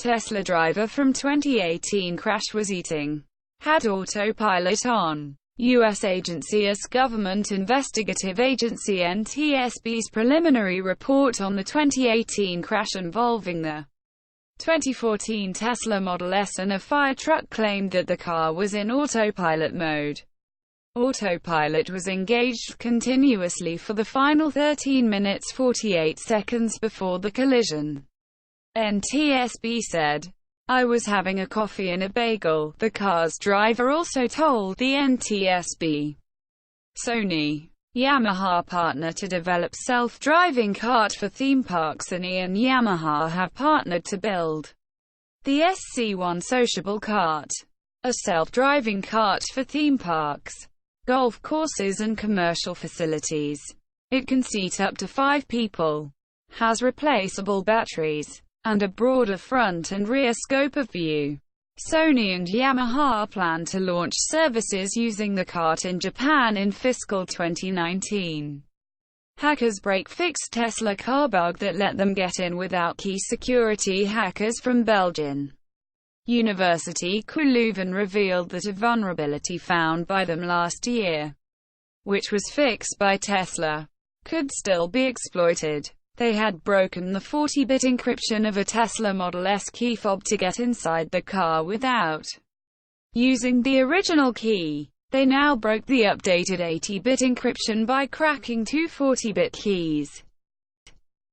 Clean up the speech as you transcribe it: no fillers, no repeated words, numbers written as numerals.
Tesla driver from 2018 crash was eating. Had autopilot on. U.S. agency US government investigative agency NTSB's preliminary report on the 2018 crash involving the 2014 Tesla Model S and a fire truck claimed that the car was in autopilot mode. Autopilot was engaged continuously for the final 13 minutes 48 seconds before the collision. NTSB said, "I was having a coffee and a bagel," the car's driver also told the NTSB. Sony, Yamaha partner to develop self-driving cart for theme parks, and Sony and Yamaha have partnered to build the SC-1 Sociable Cart, a self-driving cart for theme parks, golf courses and commercial facilities. It can seat up to 5 people, has replaceable batteries, and a broader front and rear scope of view. Sony and Yamaha plan to launch services using the cart in Japan in fiscal 2019. Hackers break-fixed Tesla car bug that let them get in without key. Security hackers from Belgian University Leuven revealed that a vulnerability found by them last year, which was fixed by Tesla, could still be exploited. They had broken the 40-bit encryption of a Tesla Model S key fob to get inside the car without using the original key. They now broke the updated 80-bit encryption by cracking 2 40-bit keys.